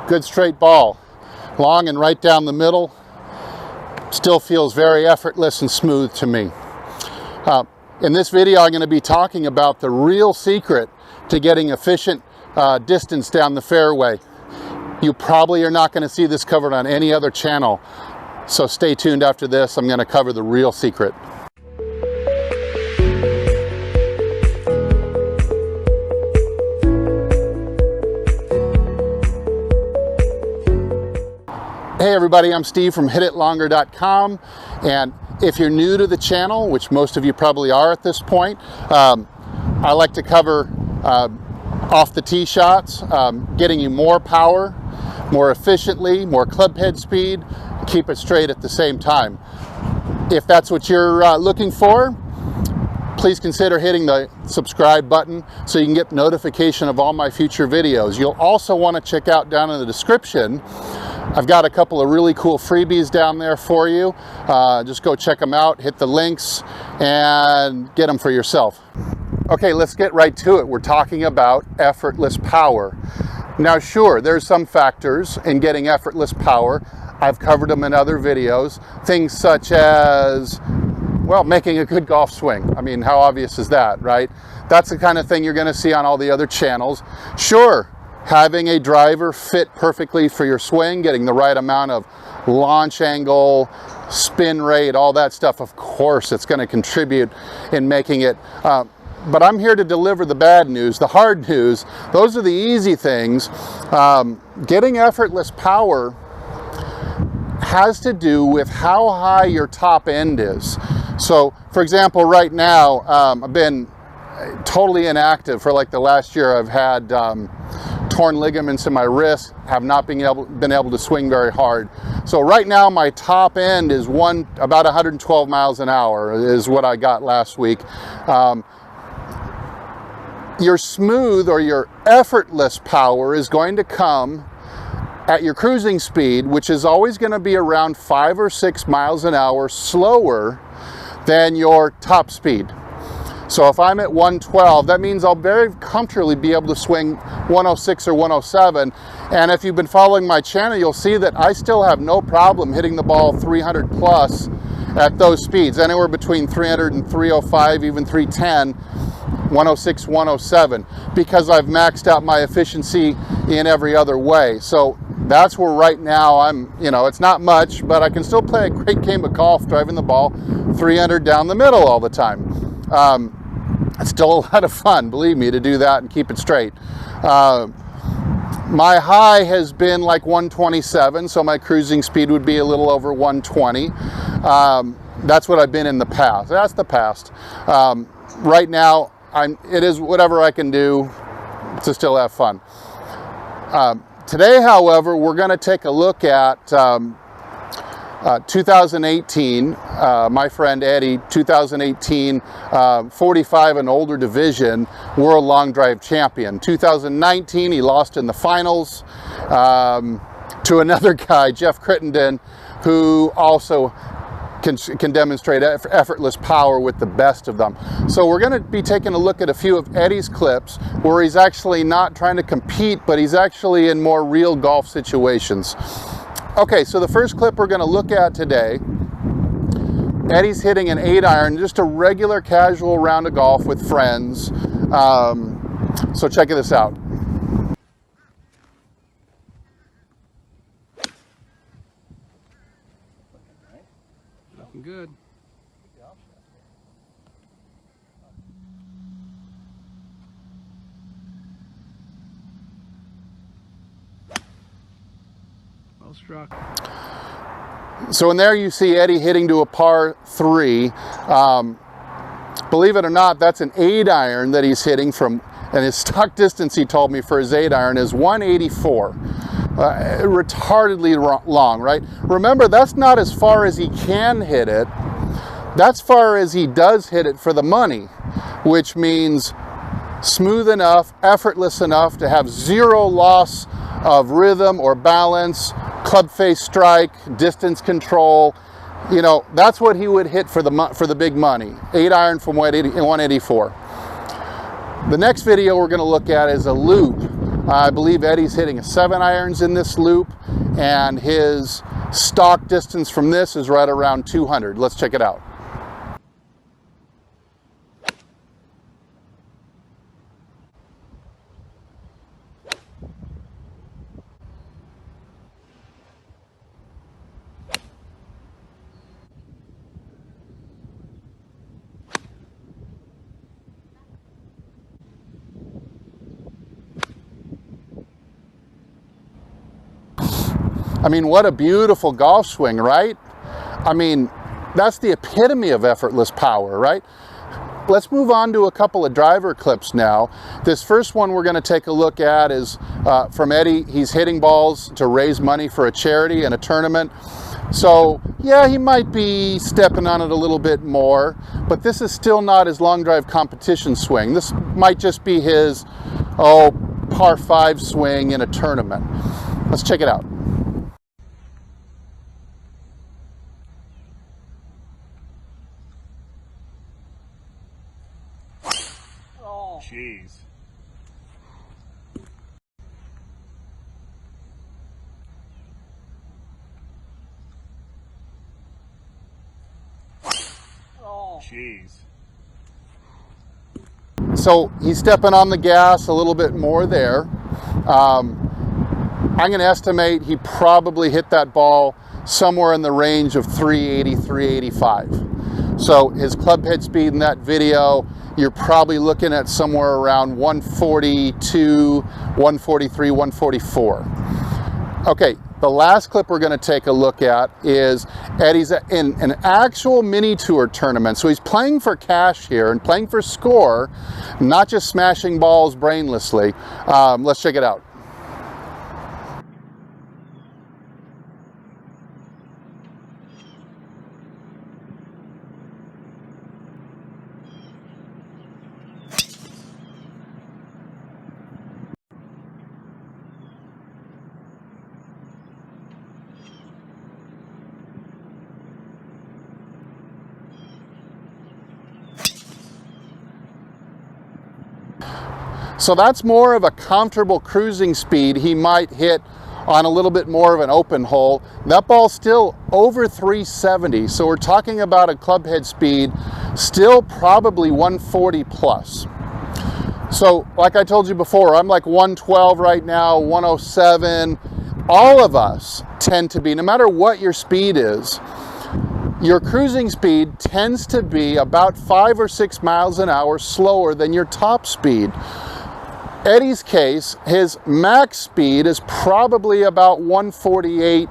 Good straight ball, long and right down the middle. Still feels very effortless and smooth to me. In this video, I'm going to be talking about the real secret to getting efficient distance down the fairway. You probably are not going to see this covered on any other channel, so stay tuned after this. I'm going to cover the real secret. Hey everybody, I'm Steve from hititlonger.com, and if you're new to the channel, which most of you probably are at this point, I like to cover off the tee shots, getting you more power, more efficiently, more club head speed, keep it straight at the same time. If that's what you're looking for, please consider hitting the subscribe button so you can get notification of all my future videos. You'll also want to check out down in the description. I've got a couple of really cool freebies down there for you. Just go check them out, hit the links, and get them for yourself. Okay, let's get right to it. We're talking about effortless power. Now, sure, there's some factors in getting effortless power. I've covered them in other videos. Things such as, well, making a good golf swing. I mean, how obvious is that, right? That's the kind of thing you're going to see on all the other channels. Sure, having a driver fit perfectly for your swing, getting the right amount of launch angle, spin rate, all that stuff, of course, it's going to contribute in making it. But I'm here to deliver the bad news, the hard news. Those are the easy things. Getting effortless power has to do with how high your top end is. So, for example, right now, I've been totally inactive for like the last year. I've had torn ligaments in my wrist, have not been able to swing very hard. So right now my top end is about 112 miles an hour is what I got last week. Your smooth or your effortless power is going to come at your cruising speed, which is always going to be around 5 or 6 miles an hour slower than your top speed. So if I'm at 112, that means I'll very comfortably be able to swing 106 or 107. And if you've been following my channel, you'll see that I still have no problem hitting the ball 300 plus at those speeds, anywhere between 300 and 305, even 310, 106, 107, because I've maxed out my efficiency in every other way. So that's where right now I'm, it's not much, but I can still play a great game of golf driving the ball 300 down the middle all the time. It's still a lot of fun, believe me, to do that and keep it straight. My high has been like 127, so my cruising speed would be a little over 120. That's what I've been in the past. That's the past. Right now, it is whatever I can do to still have fun. Today, however, we're going to take a look at 2018, my friend Eddie, 2018 45 and older division world long drive champion. 2019 he lost in the finals to another guy, Jeff Crittenden, who also can demonstrate effortless power with the best of them. So we're going to be taking a look at a few of Eddie's clips where he's actually not trying to compete, but he's actually in more real golf situations. Okay, so the first clip we're going to look at today, Eddie's hitting an 8-iron, just a regular casual round of golf with friends. So check this out. Looking good. Well struck. So in there you see Eddie hitting to a par 3. Believe it or not, that's an 8-iron that he's hitting from, and his stock distance, he told me, for his 8-iron is 184. Retardedly long, right? Remember, that's not as far as he can hit it. That's far as he does hit it for the money, which means smooth enough, effortless enough to have zero loss of rhythm or balance, club face strike, distance control. That's what he would hit for the big money. 8-iron from 184. The next video we're going to look at is a loop I believe Eddie's hitting a 7-irons in this loop, and his stock distance from this is right around 200. Let's check it out. I mean, what a beautiful golf swing, right? I mean, that's the epitome of effortless power, right? Let's move on to a couple of driver clips now. This first one we're going to take a look at is from Eddie. He's hitting balls to raise money for a charity and a tournament. So yeah, he might be stepping on it a little bit more, but this is still not his long drive competition swing. This might just be his, par 5 swing in a tournament. Let's check it out. Jeez. Jeez. So he's stepping on the gas a little bit more there. I'm going to estimate he probably hit that ball somewhere in the range of 380, 385. So his club head speed in that video, you're probably looking at somewhere around 142, 143, 144. Okay, the last clip we're going to take a look at is Eddie's in an actual mini tour tournament. So he's playing for cash here and playing for score, not just smashing balls brainlessly. Let's check it out. So that's more of a comfortable cruising speed he might hit on a little bit more of an open hole. That ball's still over 370, so we're talking about a club head speed still probably 140 plus. So like I told you before, I'm like 112 right now, 107. All of us tend to be, no matter what your speed is, your cruising speed tends to be about 5 or 6 miles an hour slower than your top speed. Eddie's case, his max speed is probably about 148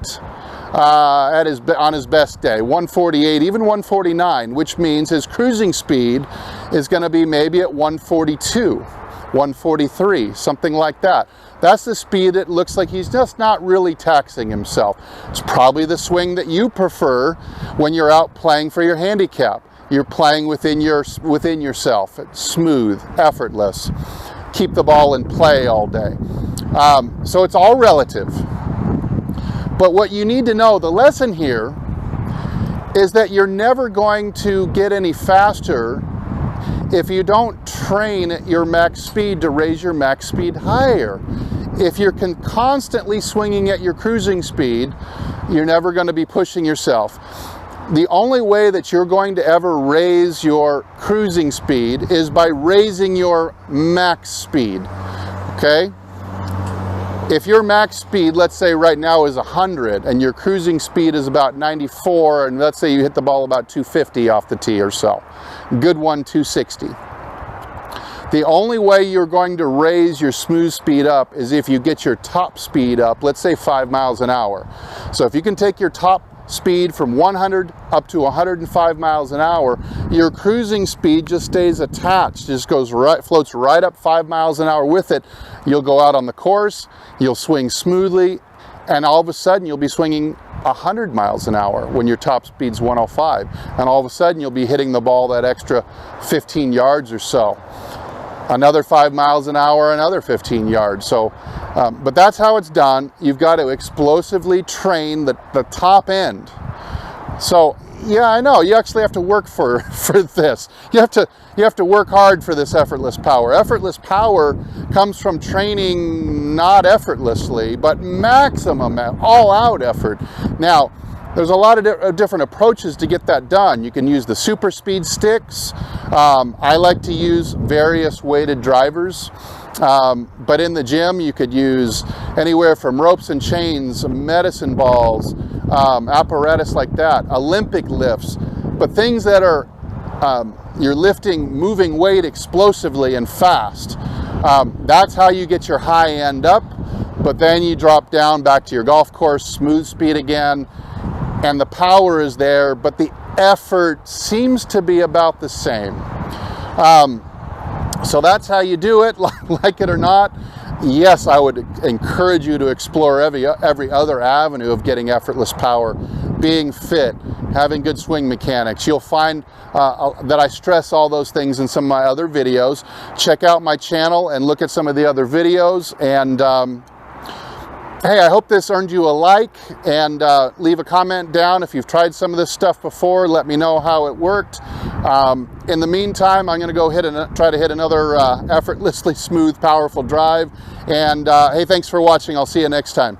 on his best day, 148, even 149, which means his cruising speed is going to be maybe at 142, 143, something like that. That's the speed it looks like he's just not really taxing himself. It's probably the swing that you prefer when you're out playing for your handicap. You're playing within yourself. It's smooth, effortless. Keep the ball in play all day. So it's all relative. But what you need to know, the lesson here is that you're never going to get any faster if you don't train at your max speed to raise your max speed higher. If you're constantly swinging at your cruising speed, you're never going to be pushing yourself. The only way that you're going to ever raise your cruising speed is by raising your max speed, okay? If your max speed, let's say right now is 100 and your cruising speed is about 94, and let's say you hit the ball about 250 off the tee or so, good one 260. The only way you're going to raise your smooth speed up is if you get your top speed up, let's say 5 miles an hour. So if you can take your top speed from 100 up to 105 miles an hour, your cruising speed just stays attached, just goes right, floats right up 5 miles an hour with it. You'll go out on the course, you'll swing smoothly, and all of a sudden you'll be swinging 100 miles an hour when your top speed's 105, and all of a sudden you'll be hitting the ball that extra 15 yards or so. Another 5 miles an hour, another 15 yards. So, but that's how it's done. You've got to explosively train the top end. So Yeah, I know. You actually have to work for this. You have to work hard for this effortless power. Effortless power comes from training not effortlessly, but maximum all-out effort. Now, there's a lot of different approaches to get that done. You can use the super speed sticks. I like to use various weighted drivers. But in the gym, you could use anywhere from ropes and chains, medicine balls, apparatus like that, Olympic lifts, but things that are, you're lifting, moving weight explosively and fast. That's how you get your high end up, but then you drop down back to your golf course, smooth speed again, and the power is there, but the effort seems to be about the same. So that's how you do it, like it or not. Yes, I would encourage you to explore every other avenue of getting effortless power, being fit, having good swing mechanics. You'll find that I stress all those things in some of my other videos. Check out my channel and look at some of the other videos. And hey, I hope this earned you a like, and leave a comment down if you've tried some of this stuff before. Let me know how it worked. In the meantime, I'm going to go try to hit another effortlessly smooth, powerful drive. And hey, thanks for watching. I'll see you next time.